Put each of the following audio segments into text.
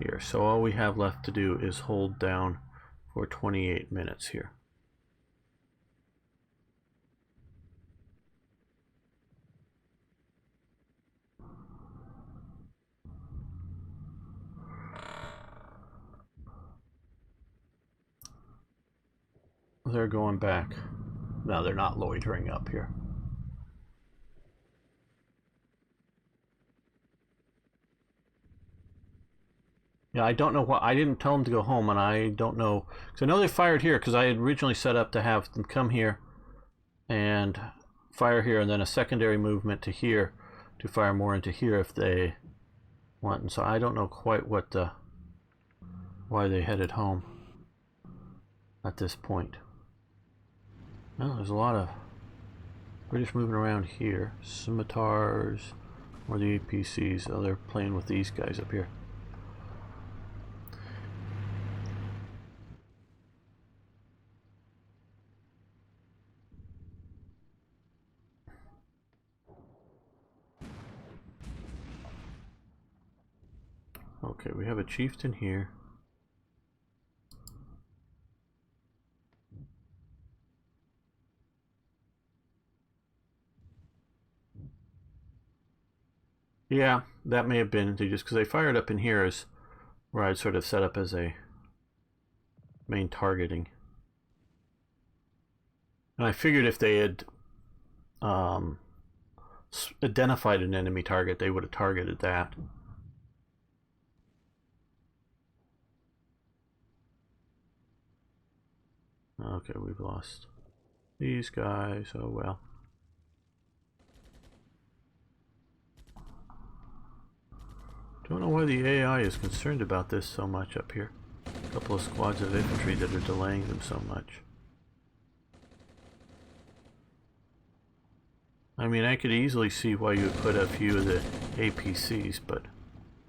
here. So all we have left to do is hold down for 28 minutes here. They're going back. No, they're not loitering up here. Yeah, I don't know what. I didn't tell them to go home, and I don't know. Because I know they fired here, because I had originally set up to have them come here and fire here, and then a secondary movement to here to fire more into here if they want. And so I don't know quite what why they headed home at this point. Well, there's a lot of British moving around here. Scimitars, or the APCs. Oh, they're playing with these guys up here. Okay, we have a chieftain here. Yeah, that may have been just because they fired up in here is where I'd sort of set up as a main targeting. And I figured if they had identified an enemy target, they would have targeted that. Okay, we've lost these guys. Oh well. Don't know why the AI is concerned about this so much up here. A couple of squads of infantry that are delaying them so much. I mean, I could easily see why you would put a few of the APCs, but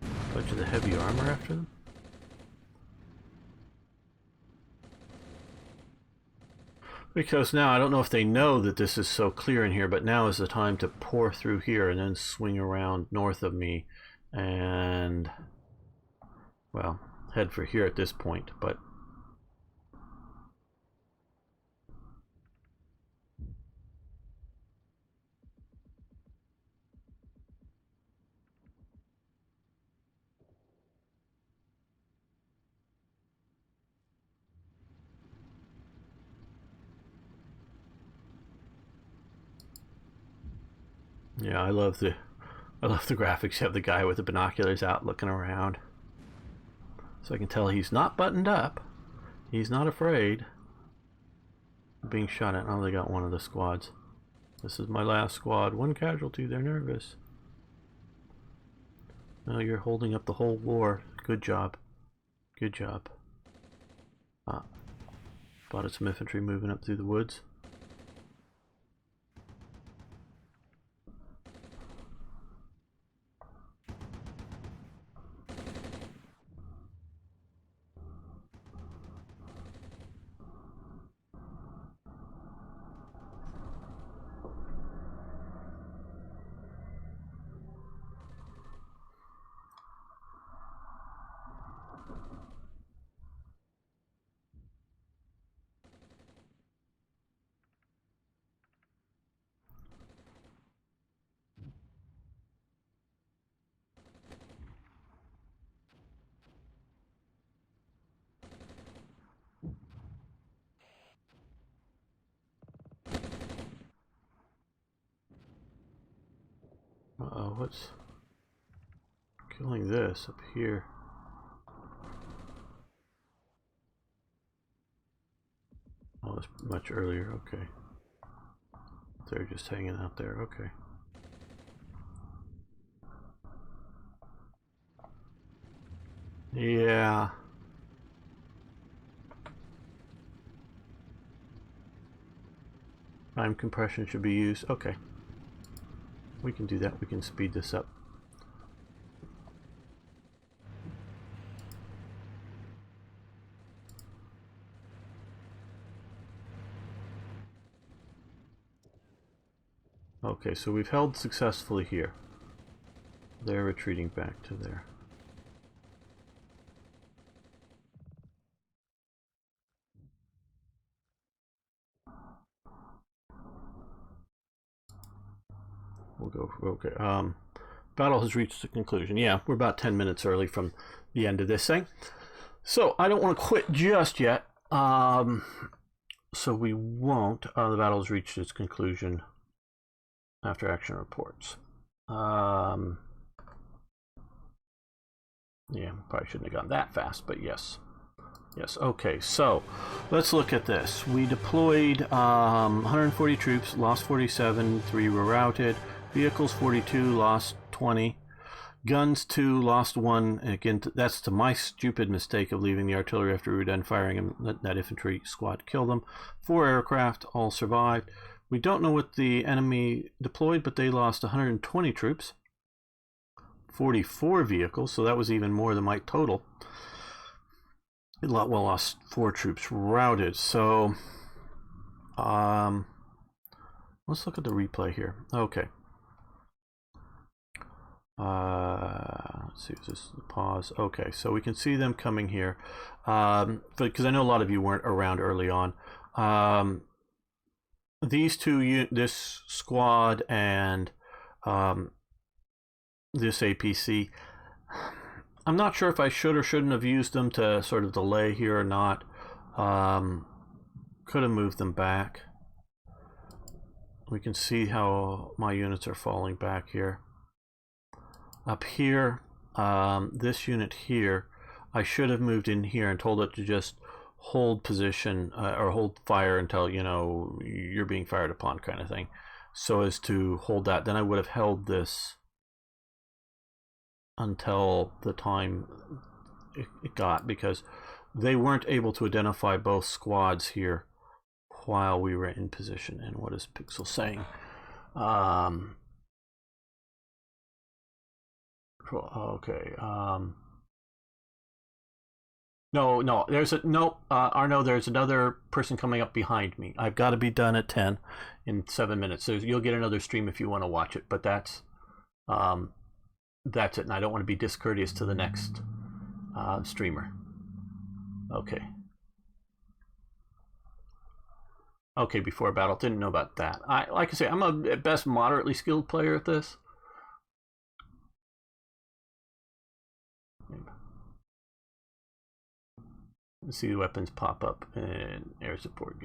a bunch of the heavy armor after them? Because now, I don't know if they know that this is so clear in here, but now is the time to pour through here and then swing around north of me and, well, head for here at this point, but yeah, I love the graphics. You have the guy with the binoculars out looking around. So I can tell he's not buttoned up. He's not afraid of being shot at. Oh, they got one of the squads. This is my last squad. One casualty. They're nervous. No, you're holding up the whole war. Good job. Good job. Spotted some infantry moving up through the woods. Uh-oh, what's killing this up here? Oh, it's much earlier, okay. They're just hanging out there, okay. Yeah. Time compression should be used, okay. We can do that, we can speed this up. Okay, so we've held successfully here. They're retreating back to there. we'll go. Okay. Battle has reached a conclusion. Yeah, we're about 10 minutes early from the end of this thing. So I don't want to quit just yet. So we won't. The battle has reached its conclusion after action reports. Yeah, probably shouldn't have gone that fast, but yes. Yes, okay, so let's look at this. We deployed 140 troops, lost 47, 3 were routed. Vehicles 42, lost 20. Guns 2, lost 1. And again, that's to my stupid mistake of leaving the artillery after we were done firing, and that infantry squad killed them. 4 aircraft, all survived. We don't know what the enemy deployed, but they lost 120 troops. 44 vehicles, so that was even more than my total. Well, lost 4 troops routed. So let's look at the replay here. Okay. Let's see, is this pause? Okay, so we can see them coming here. Because I know a lot of you weren't around early on. These two, this squad and this APC, I'm not sure if I should or shouldn't have used them to sort of delay here or not. Could have moved them back. We can see how my units are falling back here. Up here, this unit here, I should have moved in here and told it to just hold position or hold fire until, you know, you're being fired upon kind of thing, so as to hold that. Then I would have held this until the time it got, because they weren't able to identify both squads here while we were in position. And what is Pixel saying? Okay. No, there's Arno, there's another person coming up behind me. I've got to be done at 10 in 7 minutes, so you'll get another stream if you want to watch it, but that's it, and I don't want to be discourteous to the next streamer. Okay. Okay, before battle, didn't know about that. Like I say, I'm at best moderately skilled player at this. See the weapons pop up, and air support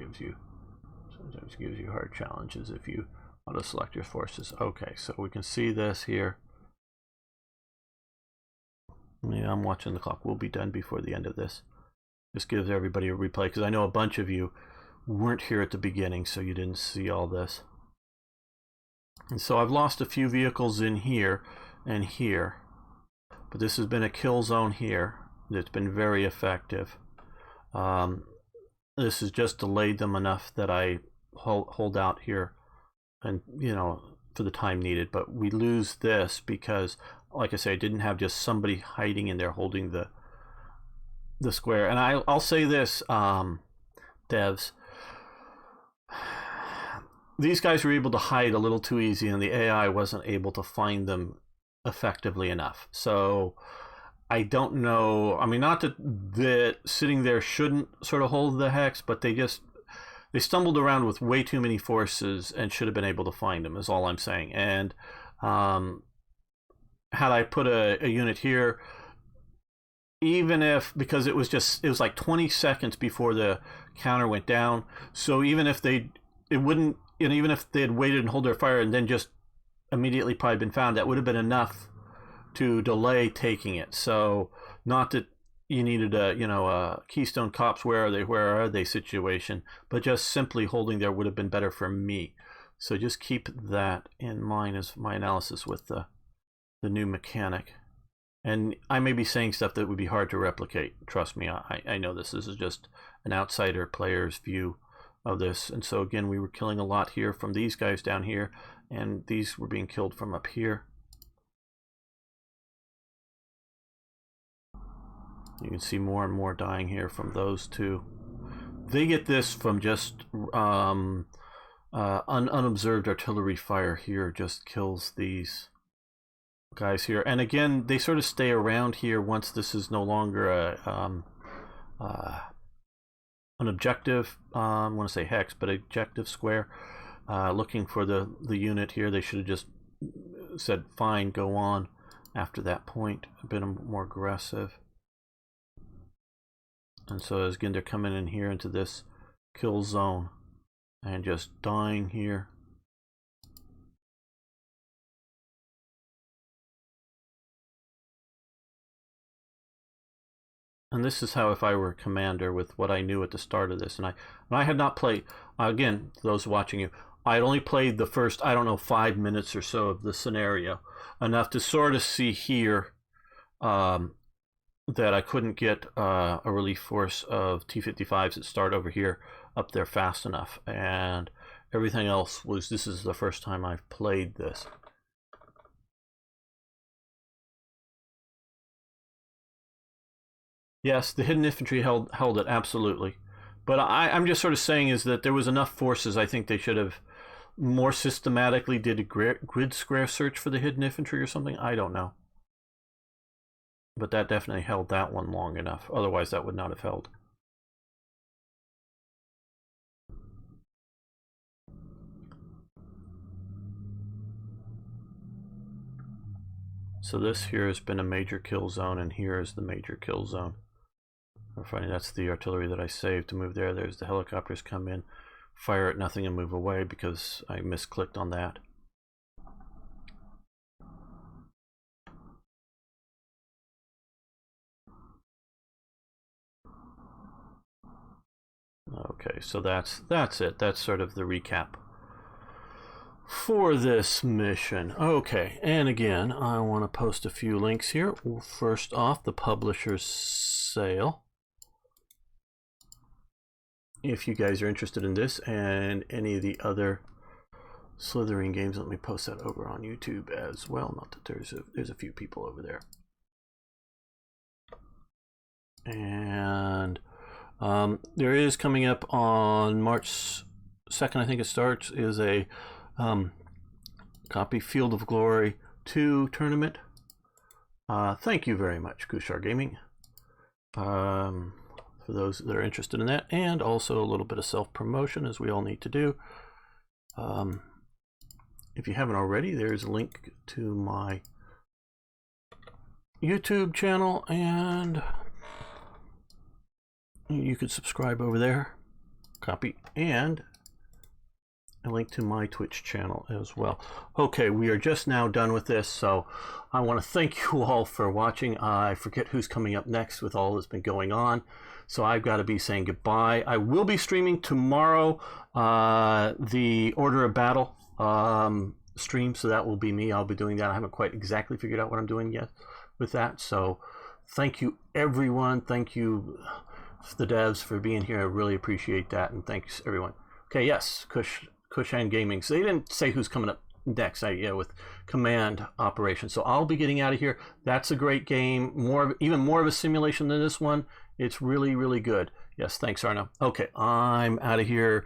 sometimes gives you hard challenges if you auto select your forces. Okay, so we can see this here. Yeah, I'm watching the clock. We'll be done before the end of this. Just gives everybody a replay, because I know a bunch of you weren't here at the beginning, so you didn't see all this. And so I've lost a few vehicles in here and here, but this has been a kill zone here that's been very effective. This has just delayed them enough that I hold out here, and you know, for the time needed. But we lose this because, like I say, I didn't have just somebody hiding in there holding the square. And I'll say this, devs, these guys were able to hide a little too easy, and the AI wasn't able to find them effectively enough. So I don't know. I mean, not that sitting there shouldn't sort of hold the hex, but they stumbled around with way too many forces and should have been able to find them, is all I'm saying. And had I put a unit here, even if, because it was like 20 seconds before the counter went down, so even if even if they had waited and hold their fire and then just immediately probably been found, that would have been enough to delay taking it. So not that you needed a Keystone Cops, where are they situation, but just simply holding there would have been better for me. So just keep that in mind as my analysis with the new mechanic. And I may be saying stuff that would be hard to replicate. Trust me, I know this. This is just an outsider player's view of this. And so again, we were killing a lot here from these guys down here, and these were being killed from up here. You can see more and more dying here from those two. They get this from just unobserved artillery fire here, just kills these guys here. And again, they sort of stay around here once this is no longer an objective, I want to say hex, but objective square, looking for the unit here. They should have just said, fine, go on after that point, a bit more aggressive. And so again, they're coming in here into this kill zone and just dying here. And this is how, if I were a commander, with what I knew at the start of this, and I had not played, again, those watching you, I had only played the first, I don't know, 5 minutes or so of the scenario, enough to sort of see here that I couldn't get a relief force of T-55s that start over here up there fast enough, and everything else was, this is the first time I've played this. Yes, the hidden infantry held it, absolutely. But I'm just sort of saying is that there was enough forces. I think they should have more systematically did a grid square search for the hidden infantry or something. I don't know. But that definitely held that one long enough. Otherwise, that would not have held. So this here has been a major kill zone, and here is the major kill zone. We're finding that's the artillery that I saved to move there. There's the helicopters come in, fire at nothing and move away because I misclicked on that. Okay, so that's it. That's sort of the recap for this mission. Okay, and again, I want to post a few links here. First off, the publisher's sale. If you guys are interested in this and any of the other Slithering games, let me post that over on YouTube as well. Not that there's a few people over there. And there is coming up on March 2nd, I think it starts, is a copy Field of Glory 2 tournament. Thank you very much, Kushar Gaming, for those that are interested in that, and also a little bit of self-promotion, as we all need to do. If you haven't already, there's a link to my YouTube channel, and you could subscribe over there. Copy, and a link to my Twitch channel as well. Okay, we are just now done with this, so I want to thank you all for watching. I forget who's coming up next with all that's been going on, so I've got to be saying goodbye. I will be streaming tomorrow the Order of Battle stream, so that will be me. I'll be doing that. I haven't quite exactly figured out what I'm doing yet with that, so thank you everyone. Thank you the devs for being here. I really appreciate that, and thanks everyone. Okay, yes, Kushan Gaming. So they didn't say who's coming up next. With command operations. So I'll be getting out of here. That's a great game. Even more of a simulation than this one. It's really, really good. Yes, thanks, Arno. Okay, I'm out of here.